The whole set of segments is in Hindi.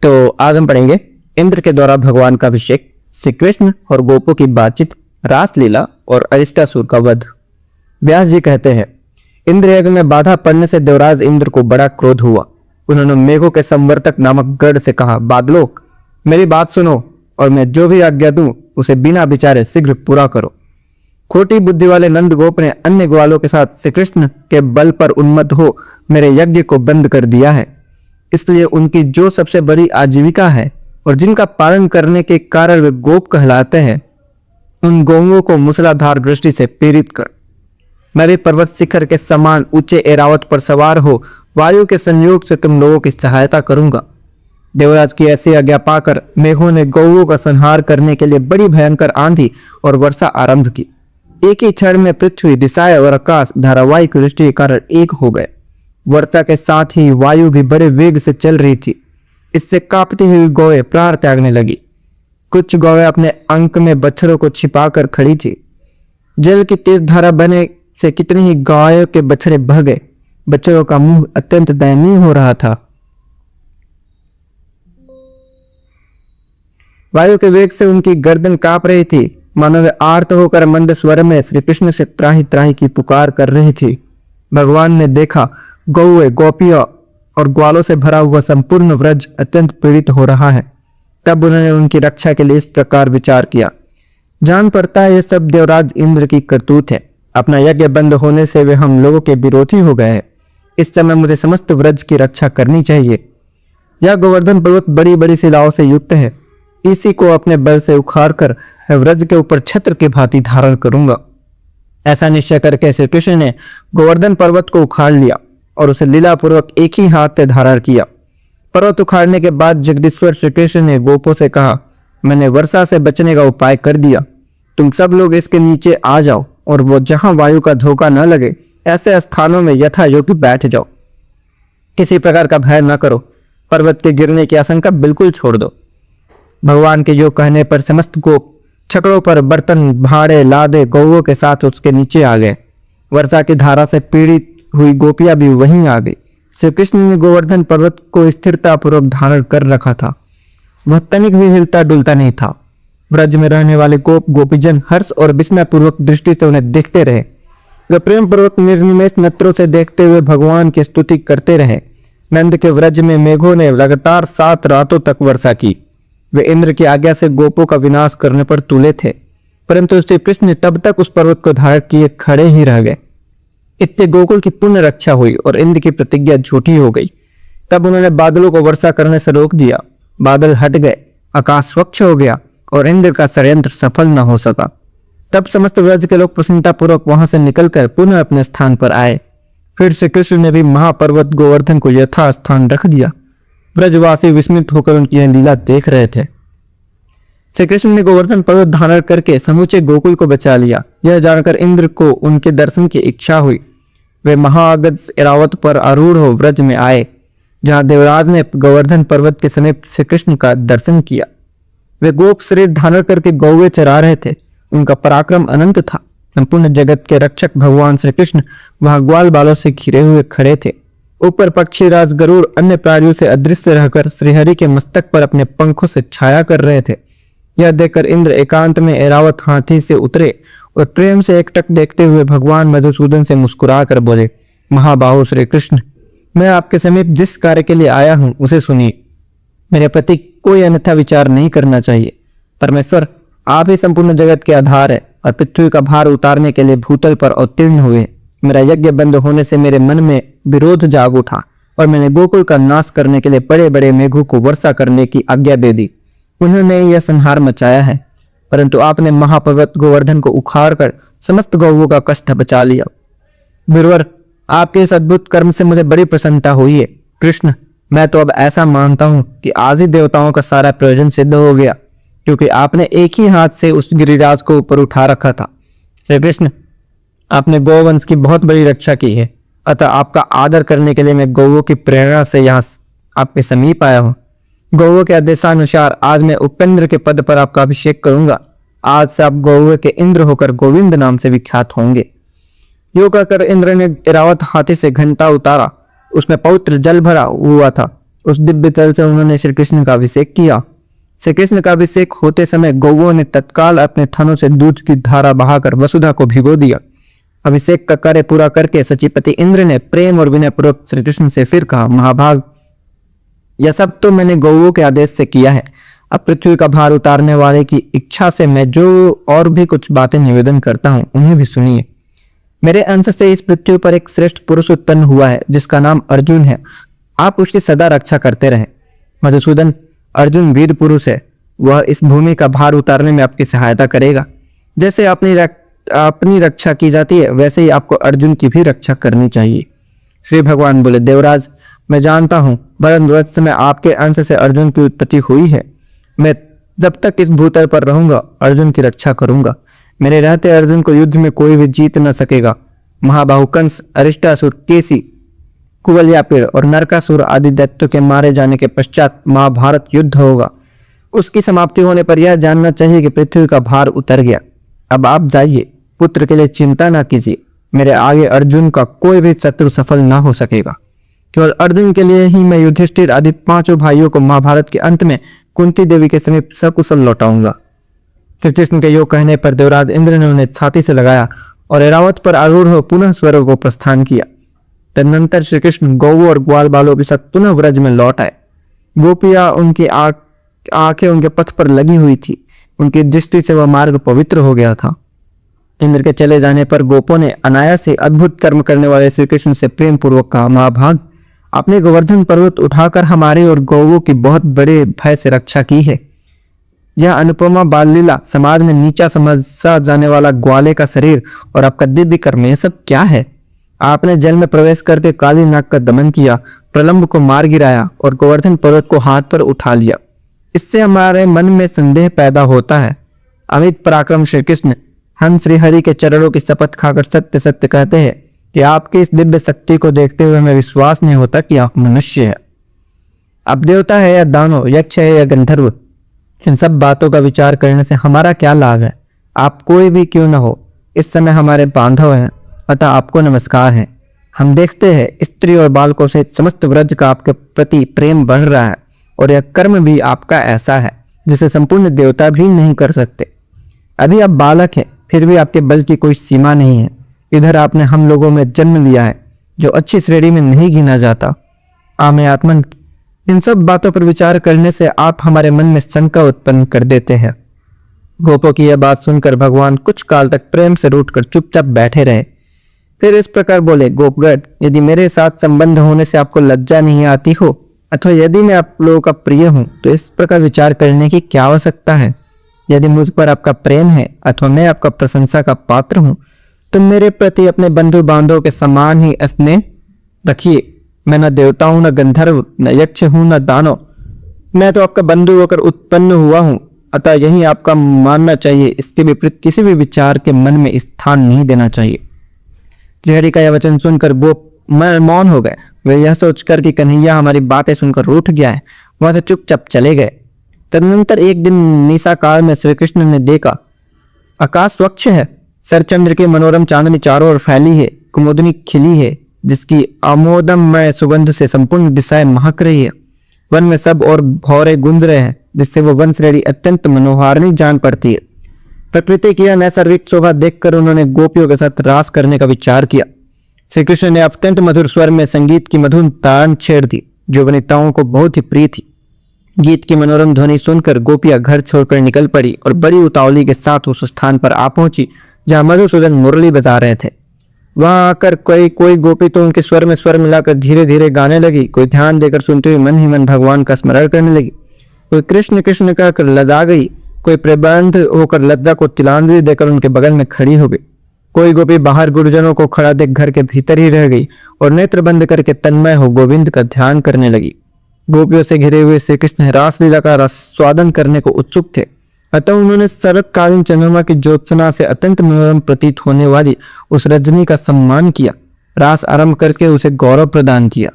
तो आज हम पढ़ेंगे इंद्र के द्वारा भगवान का अभिषेक, श्री कृष्ण और गोपों की बातचीत, रासलीला और अरिष्टासुर का वध। व्यास जी कहते हैं, इंद्र यज्ञ में बाधा पड़ने से देवराज इंद्र को बड़ा क्रोध हुआ। उन्होंने मेघों के संवर्तक नामक गढ़ से कहा, बादलों मेरी बात सुनो और मैं जो भी आज्ञा दूं उसे बिना विचारे शीघ्र पूरा करो। खोटी बुद्धि वाले नंद गोप ने अन्य ग्वालों के साथ श्री कृष्ण के बल पर उन्मत्त हो मेरे यज्ञ को बंद कर दिया है। इसलिए उनकी जो सबसे बड़ी आजीविका है और जिनका पालन करने के कारण वे गोप कहलाते हैं, उन गौओं को मूसलाधार दृष्टि से पीड़ित कर। मैं भी पर्वत शिखर के समान ऊंचे एरावत पर सवार हो वायु के संयोग से तुम लोगों की सहायता करूंगा। देवराज की ऐसी आज्ञा पाकर मेघों ने गौओं का संहार करने के लिए बड़ी भयंकर आंधी और वर्षा आरंभ की। एक ही क्षण में पृथ्वी, दिशाएं और आकाश धारावाहिक वृष्टि के कारण एक हो गए। वर्षा के साथ ही वायु भी बड़े वेग से चल रही थी। इससे कांपती हुई गौएं प्राण त्यागने लगी। कुछ गौएं अपने अंक में बछड़ों को छिपाकर खड़ी थी। जल की तेज धारा बहने से कितनी ही गायों के बछड़े बह गए। बछड़ों का मुंह अत्यंत दयनीय हो रहा था। वायु के वेग से उनकी गर्दन कांप रही थी, मानो वे आर्त होकर मंद स्वर में श्री कृष्ण से त्राही त्राही की पुकार कर रही थी। भगवान ने देखा गौएं, गोपियों और ग्वालों से भरा हुआ संपूर्ण व्रज अत्यंत पीड़ित हो रहा है। तब उन्होंने उनकी रक्षा के लिए इस प्रकार विचार किया, जान पड़ता है यह सब देवराज इंद्र की करतूत है। अपना यज्ञ बंद होने से वे हम लोगों के विरोधी हो गए हैं। इस समय मुझे समस्त व्रज की रक्षा करनी चाहिए। यह गोवर्धन पर्वत बड़ी बड़ी शिलाओं से युक्त है। इसी को अपने बल से उखाड़ कर व्रज के ऊपर छत्र के भांति धारण करूंगा। ऐसा निश्चय करके श्री कृष्ण ने गोवर्धन पर्वत को उखाड़ लिया और उसे लीलापूर्वक एक ही हाथ से धारण किया। पर्वत उखाड़ने के बाद जगदीश्वर श्री कृष्ण ने गोपों से कहा, मैंने वर्षा से बचने का उपाय कर दिया। तुम सब लोग इसके नीचे आ जाओ और वो जहां वायु का धोखा न लगे ऐसे स्थानों में यथा योग्य बैठ जाओ। किसी प्रकार का भय न करो। पर्वत के गिरने की आशंका बिल्कुल छोड़ दो। भगवान के योग कहने पर समस्त गोप छकड़ों पर बर्तन, भाड़े लादे गौओं के साथ उसके नीचे आ गए। वर्षा की धारा से पीड़ित हुई गोपियां भी वहीं आ गई। श्री कृष्ण ने गोवर्धन पर्वत को स्थिरता पूर्वक धारण कर रखा था। वह तनिक भी हिलता डुलता नहीं था। ब्रज में रहने वाले गोप गोपीजन हर्ष और विस्मय पूर्वक दृष्टि से उन्हें देखते रहे। वे प्रेम पूर्वक निर्निमेष नेत्रों से देखते हुए भगवान की स्तुति करते रहे। नंद के व्रज में मेघों ने लगातार 7 रातों तक वर्षा की। वे इंद्र की आज्ञा से गोपों का विनाश करने पर तुले थे, परंतु श्री कृष्ण तब तक उस पर्वत को धारण किए खड़े ही रह गए। इससे गोकुल की पुण्य रक्षा हुई और इंद्र की प्रतिज्ञा झूठी हो गई। तब उन्होंने बादलों को वर्षा करने से रोक दिया। बादल हट गए, आकाश स्वच्छ हो गया और इंद्र का षड्यंत्र सफल न हो सका। तब समस्त व्रज के लोग प्रसन्नता पूर्वक वहां से निकलकर पुनः अपने स्थान पर आए। फिर श्री कृष्ण ने भी महापर्वत गोवर्धन को यथा स्थान रख दिया। ब्रजवासी विस्मित होकर उनकी यह लीला देख रहे थे। श्री कृष्ण ने गोवर्धन पर्वत धारण करके समूचे गोकुल को बचा लिया। यह जानकर इंद्र को उनके दर्शन की इच्छा हुई। वे महाअगध एरावत पर आरूढ़ हो व्रज में आए, जहां देवराज ने गोवर्धन पर्वत के समीप श्री कृष्ण का दर्शन किया। वे गोप शरीर धारण करके गौवे चरा रहे थे। उनका पराक्रम अनंत था। संपूर्ण जगत के रक्षक भगवान श्री कृष्ण वहां ग्वाल बालों से घिरे हुए खड़े थे। ऊपर पक्षी राज गरुड़ अन्य प्राणियों से अदृश्य रहकर श्रीहरि के मस्तक पर अपने पंखों से छाया कर रहे थे। यह देखकर इंद्र एकांत में ऐरावत हाथी से उतरे और प्रेम से एकटक देखते हुए भगवान मधुसूदन से मुस्कुरा कर बोले, महाबाहु श्री कृष्ण, मैं आपके समीप जिस कार्य के लिए आया हूं उसे सुनिए। मेरे प्रति कोई अन्यथा विचार नहीं करना चाहिए। परमेश्वर, आप ही संपूर्ण जगत के आधार है और पृथ्वी का भार उतारने के लिए भूतल पर अवतीर्ण हुए। मेरा यज्ञ बंद होने से मेरे मन में विरोध जाग उठा और मैंने गोकुल का नाश करने के लिए बड़े बड़े मेघों को वर्षा करने की आज्ञा दे दी। उन्होंने यह संहार मचाया है, परंतु आपने महापर्वत गोवर्धन को उखाड़कर समस्त गौओं का कष्ट बचा लिया। वीरवर, आपके इस अद्भुत कर्म से मुझे बड़ी प्रसन्नता हुई है। कृष्ण, मैं तो अब ऐसा मानता हूं कि आज ही देवताओं का सारा प्रयोजन सिद्ध हो गया, क्योंकि आपने एक ही हाथ से उस गिरिराज को ऊपर उठा रखा था। श्री कृष्ण, आपने गौवंश की बहुत बड़ी रक्षा की है, अतः आपका आदर करने के लिए मैं गौओं की प्रेरणा से यहाँ आपके समीप आया हूँ। गौओं के आदेशानुसार आज मैं उपेंद्र के पद पर आपका अभिषेक करूंगा। आज से आप गौओं के इंद्र होकर गोविंद नाम से विख्यात होंगे। यो कहकर इंद्र ने ऐरावत हाथी से घंटा उतारा। उसमें पवित्र जल भरा हुआ था। उस दिव्य जल से उन्होंने श्री कृष्ण का अभिषेक किया। श्री कृष्ण का अभिषेक होते समय गौओं ने तत्काल अपने थनों से दूध की धारा बहाकर वसुधा को भिगो दिया। अभिषेक का कार्य पूरा करके सचिपति इंद्र ने प्रेम और विनय पूर्वक श्री कृष्ण से फिर कहा, महाभाग, यह सब तो मैंने गौओं के आदेश से किया है। अब पृथ्वी का भार उतारने वाले की इच्छा से मैं जो और भी कुछ बातें निवेदन करता हूं उन्हें भी सुनिए। मेरे अंश से इस पृथ्वी पर एक श्रेष्ठ पुरुष उत्पन्न हुआ है जिसका नाम अर्जुन है। आप उसकी सदा रक्षा करते रहें। मधुसूदन, अर्जुन वीर पुरुष है। वह इस भूमि का भार उतारने में आपकी सहायता करेगा। जैसे अपनी रक्षा की जाती है वैसे ही आपको अर्जुन की भी रक्षा करनी चाहिए। श्री भगवान बोले, देवराज, मैं जानता हूं भरतवर्ष में आपके अंश से अर्जुन की उत्पत्ति हुई है। मैं जब तक इस भूतल पर रहूंगा अर्जुन की रक्षा करूंगा। मेरे रहते अर्जुन को युद्ध में कोई भी जीत न सकेगा। महाबाहु कंस, अरिष्टासुर, केसी, कुवलयापीड़ और नरकासुर आदि दैत्यों के मारे जाने के पश्चात महाभारत युद्ध होगा। उसकी समाप्ति होने पर यह जानना चाहिए कि पृथ्वी का भार उतर गया। अब आप जाइए, पुत्र के लिए चिंता न कीजिए। मेरे आगे अर्जुन का कोई भी शत्रु सफल न हो सकेगा। केवल अर्जुन के लिए ही मैं युधिष्ठिर आदि पांचों भाइयों को महाभारत के अंत में कुंती देवी के समीप सकुशल लौटाऊंगा। श्री कृष्ण के योग कहने पर देवराज इंद्र ने उन्हें छाती से लगाया और ऐरावत पर आरूढ़ हो पुनः स्वर्ग को प्रस्थान किया। तदनंतर श्री कृष्ण गौ और ग्वाल बालों के साथ पुनः व्रज में लौट आए। गोपियां उनकी आंखें उनके पथ पर लगी हुई थी। उनकी दृष्टि से वह मार्ग पवित्र हो गया था। इंद्र के चले जाने पर गोपों ने अनायास से अद्भुत कर्म करने वाले श्री कृष्ण से प्रेम पूर्वक कहा, महाभाग, आपने गोवर्धन पर्वत उठाकर हमारी और गौवों की बहुत बड़े भय से रक्षा की है। यह अनुपमा बाल लीला, समाज में नीचा समझा जाने वाला ग्वाले का शरीर और आपका दिव्य कर्म, यह सब क्या है? आपने जल में प्रवेश करके काली नाग का दमन किया, प्रलंब को मार गिराया और गोवर्धन पर्वत को हाथ पर उठा लिया। इससे हमारे मन में संदेह पैदा होता है। अमित पराक्रम श्री कृष्ण, हम श्री हरि के चरणों की शपथ खाकर सत्य सत्य कहते हैं कि आपकी इस दिव्य शक्ति को देखते हुए हमें विश्वास नहीं होता कि आप मनुष्य है। अब देवता है या दानव, यक्ष है या गंधर्व, इन सब बातों का विचार करने से हमारा क्या लाभ है? आप कोई भी क्यों न हो, इस समय हमारे बांधव हैं, अतः आपको नमस्कार है। हम देखते हैं स्त्री और बालकों सहित समस्त व्रज का आपके प्रति प्रेम बढ़ रहा है और यह कर्म भी आपका ऐसा है जिसे संपूर्ण देवता भी नहीं कर सकते। अभी आप बालक हैं, फिर भी आपके बल की कोई सीमा नहीं है। इधर आपने हम लोगों में जन्म लिया है जो अच्छी श्रेणी में नहीं गिना जाता। आमे आत्मन, इन सब बातों पर विचार करने से आप हमारे मन में शंका उत्पन्न कर देते हैं। गोपों की यह बात सुनकर भगवान कुछ काल तक प्रेम से रूठकर चुपचाप बैठे रहे। फिर इस प्रकार बोले, गोपगढ़, यदि मेरे साथ संबंध होने से आपको लज्जा नहीं आती हो अथवा यदि मैं आप लोगों का प्रिय हूं तो इस प्रकार विचार करने की क्या आवश्यकता है? यदि मुझ पर आपका प्रेम है अथवा मैं आपका प्रशंसा का पात्र हूं तो मेरे प्रति अपने बंधु बांधवों के समान ही स्नेह रखिए। मैं न देवता हूं, न गंधर्व, न यक्ष हूं, न दानव। मैं तो आपका बंधु होकर उत्पन्न हुआ हूं, अतः यही आपका मानना चाहिए। इसके विपरीत किसी भी विचार के मन में स्थान नहीं देना चाहिए। श्रीहरि का यह वचन सुनकर वो मौन हो गए। वे यह सोचकर कि कन्हैया हमारी बातें सुनकर रूठ गया है, वहां से चुपचाप चले गए। तदनंतर एक दिन निशा काल में श्री कृष्ण ने देखा, आकाश स्वच्छ है, सरचंद्र की मनोरम चांदनी चारों ओर फैली है, कुमुदनी खिली है जिसकी आमोदमय सुगंध से संपूर्ण दिशाएं महक रही है। वन में सब और भौरे गूंज रहे हैं जिससे वो वन श्रेणी अत्यंत मनोहारिणी जान पड़ती है। प्रकृति की यह नैसर्गिक शोभा देखकर उन्होंने गोपियों के साथ रास करने का विचार किया। श्री कृष्ण ने अत्यंत मधुर स्वर में संगीत की मधुर तान छेड़ दी जो वनिताओं को बहुत ही प्रिय थी। गीत की मनोरम ध्वनि सुनकर गोपियां घर छोड़कर निकल पड़ी और बड़ी उतावली के साथ उस स्थान पर आ पहुंची जहां मधुसूदन मुरली बजा रहे थे। वहां आकर कोई गोपी तो उनके स्वर में स्वर मिलाकर धीरे धीरे गाने लगी, कोई ध्यान देकर सुनते हुए मन ही मन भगवान का स्मरण करने लगी, कोई कृष्ण कृष्ण कहकर लजा गई, कोई प्रबंध होकर लज्जा को तिलांजलि देकर उनके बगल में खड़ी हो गई। कोई गोपी बाहर गुरुजनों को खड़ा देख घर के भीतर ही रह गई और नेत्र बंद करके तन्मय हो गोविंद का ध्यान करने लगी। गोपियों से घिरे हुए श्री कृष्ण रासलीला का स्वादन करने को उत्सुक थे, अतः उन्होंने शरतकालीन चंद्रमा की ज्योत्सना से अत्यंत मनोरम प्रतीत होने वाली उस रजनी का सम्मान किया, रास आरंभ करके उसे गौरव प्रदान किया।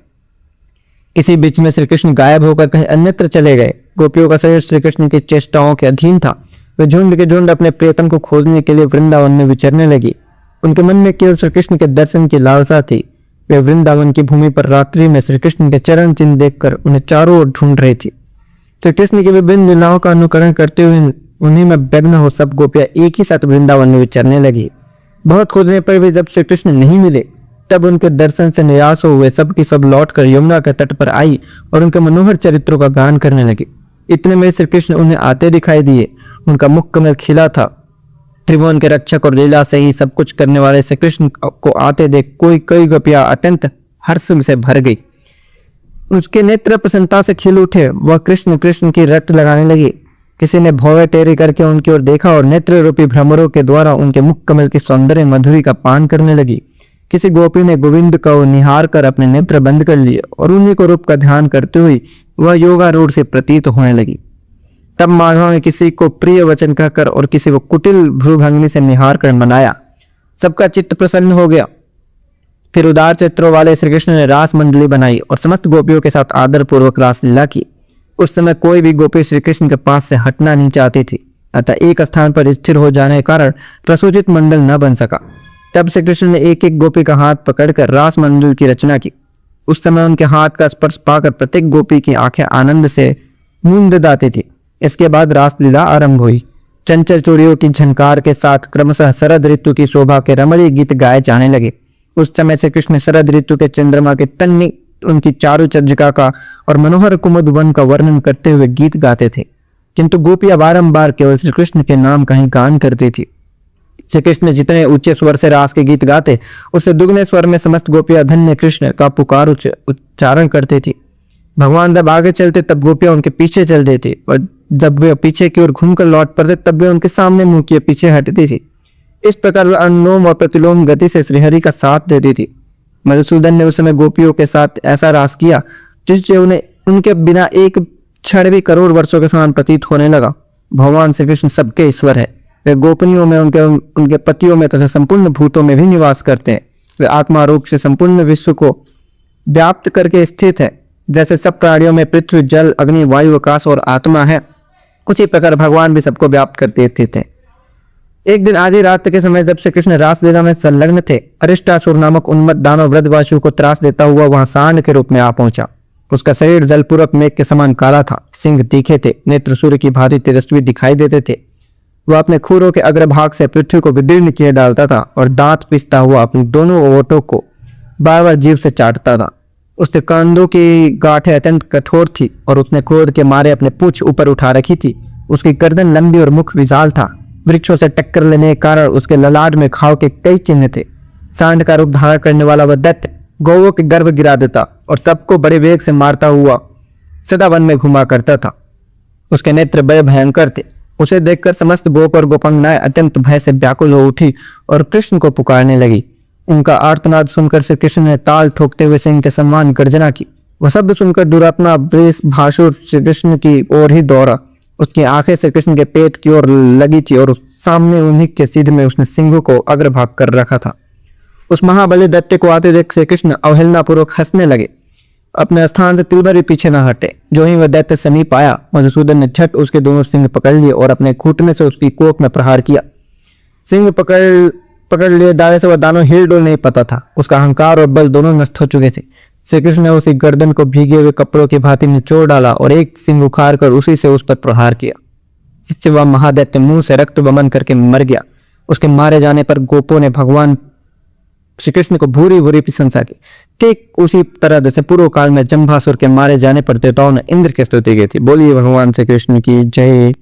इसी बीच में श्री कृष्ण गायब होकर कहीं अन्यत्र चले गए। गोपियों का शरीर श्री कृष्ण की चेष्टाओं के अधीन था। वे झुंड के झुंड अपने प्रियतम को खोजने के लिए वृंदावन में विचरने लगी। उनके मन में केवल श्री कृष्ण के दर्शन की लालसा थी। वे वृंदावन की भूमि पर रात्रि में श्री कृष्ण के चरण चिन्ह देखकर उन्हें चारों ओर ढूंढ रही थी। श्री कृष्ण की विभिन्न लीलाओं का अनुकरण करते हुए उन्हीं में विघ्न हो सब गोपियां एक ही साथ वृंदावन में विचरने लगी। बहुत खोजने पर भी जब श्री कृष्ण नहीं मिले, तब उनके दर्शन से निराश हुए सब की सब लौटकर यमुना के तट पर आई और उनके मनोहर चरित्रों का गान करने लगी। इतने में श्री कृष्ण उन्हें आते दिखाई दिए। उनका मुख कमल खिला था। त्रिभुवन के रक्षक और लीला से ही सब कुछ करने वाले श्री कृष्ण को आते देख कई गोपियां अत्यंत हर्ष से भर गई। उसके नेत्र प्रसन्नता से खिल उठे। वह कृष्ण कृष्ण की रट लगाने लगी। किसी ने भौवे टेढ़े करके उनकी ओर देखा और नेत्र रूपी भ्रमरों के द्वारा उनके मुख कमल की सौंदर्य मधुरी का पान करने लगी। किसी गोपी ने गोविंद को निहार कर अपने नेत्र बंद कर लिए और उन्हीं को रूप का ध्यान करते हुए वह योगारूढ़ से प्रतीत होने लगी। तब माधव ने किसी को प्रिय वचन कहकर और किसी को कुटिल भ्रूभंगनी से निहार कर मनाया। सबका चित्त प्रसन्न हो गया। फिर उदार चित्रों वाले श्री कृष्ण ने रास मंडली बनाई और समस्त गोपियों के साथ आदर पूर्वक रास लीला की। उस समय कोई भी गोपी श्री कृष्ण के पास से हटना नहीं चाहती थी, अतः एक स्थान पर स्थिर हो जाने के कारण प्रसूचित मंडल न बन सका। तब श्री कृष्ण ने एक एक गोपी का हाथ पकड़कर रास मंडल की रचना की। उस समय उनके हाथ का स्पर्श पाकर प्रत्येक गोपी की आंखें आनंद से मूंद आती थी। इसके बाद रासलीला आरंभ हुई। चंचल चूड़ियों की झनकार के साथ क्रमशः शरद ऋतु की शोभा के रमणीय गीत गाए जाने लगे। उस समय से कृष्ण शरद ऋतु के चंद्रमा के तन्नी उनकी चारु चंद्रिका का और मनोहर कुमुद वन का वर्णन करते हुए गीत गाते थे, किंतु गोपियां बारंबार केवल श्री कृष्ण के नाम का ही गान करती थी। श्री कृष्ण जितने ऊंचे स्वर से रास के गीत गाते, उससे दुगने स्वर में समस्त गोपियां धन्य कृष्ण का पुकार उच्चारण करती थी। भगवान जब आगे चलते तब गोपियां उनके पीछे चल देती और जब वे पीछे की ओर घूमकर लौट पड़ते तब वे उनके सामने मुंह किए पीछे हटती थी। इस प्रकार वे अनुलोम और प्रतिलोम गति से श्रीहरि का साथ देती थी। मधुसूदन ने उस समय गोपियों के साथ ऐसा रास किया जिससे उन्हें उनके बिना एक क्षण भी करोड़ वर्षों के समान प्रतीत होने लगा। भगवान श्री कृष्ण सबके ईश्वर है। वे गोपनियों में, उनके पतियों में तथा संपूर्ण भूतों में भी निवास करते हैं। वे आत्मा रूप से संपूर्ण विश्व को व्याप्त करके स्थित है। जैसे सब प्राणियों में पृथ्वी, जल, अग्नि, वायु, आकाश और आत्मा है, उसी प्रकार भगवान भी सबको व्याप्त करते स्थित है। एक दिन आधी रात के समय जब श्री कृष्ण रासलीला में संलग्न थे, अरिष्टासुर नामक उन्मत्त दानव व्रजवासियों को त्रास देता हुआ वहां सांड के रूप में आ पहुंचा। उसका शरीर जलपूर्वक मेघ के समान काला था। सिंह तीखे थे, नेत्र सूर्य की भांति तेजस्वी दिखाई देते थे। वह अपने खूरों के अग्रभाग से पृथ्वी को विदीर्ण किए डालता था और दांत पीसता हुआ अपने दोनों ओठों को बार बार जीभ से चाटता था। उसके कंधों की गांठें अत्यंत कठोर थी और उसने क्रोध के मारे अपने पूंछ ऊपर उठा रखी थी। उसकी गर्दन लंबी और मुख विशाल था। वृक्षों से टक्कर लेने के कारण उसके ललाट में घाव के कई चिन्ह थे। सांड का रूप धारण करने वाला वह दैत्य गौओं के गर्भ गिरा देता और सबको बड़े वेग से मारता हुआ सदा वन में घुमा करता था। उसके नेत्र बड़े भयंकर थे। उसे देखकर समस्त गोप और गोपांगनाएं अत्यंत भय से व्याकुल हो उठी और कृष्ण को पुकारने लगी। उनका आर्तनाद सुनकर श्री कृष्ण ने ताल ठोकते हुए सिंह के समान गर्जना की। वह शब्द सुनकर दुरात्मा वृष भासुर श्री कृष्ण की ओर ही दौड़ा। उसकी आंखें श्री कृष्ण के पेट की ओर लगी थी और सामने उन्हीं के सीध में उसने सिंह को अग्रभाग कर रखा था। उस महाबली दैत्य को आते देख श्री कृष्ण अवहेलनापूर्वक हंसने लगे। अपने स्थान से तिलभर भी पीछे न हटे। जो ही वह दैत्य समीप आया, मधुसूदन ने झट उसके दोनों सिंह पकड़ लिए और अपने घुटने से उसकी कोख में प्रहार किया। सिंह पकड़ लिए दावे से वह दानव हिल डोल नहीं पता था। उसका अहंकार और बल दोनों नष्ट हो चुके थे। श्री कृष्ण ने उसी गर्दन को भीगे हुए कपड़ों की भांति निचोड़ डाला और एक सिंह उखाड़ कर उसी से उस पर प्रहार किया। इससे वह महादैत्य मुंह से रक्त बमन करके मर गया। उसके मारे जाने पर गोपों ने भगवान श्री कृष्ण को भूरी भूरी प्रशंसा की। ठीक उसी तरह जैसे पूर्व काल में जंभासुर के मारे जाने पर देवताओं ने इंद्र की स्तुति की थी। बोलिए भगवान श्री कृष्ण की जय।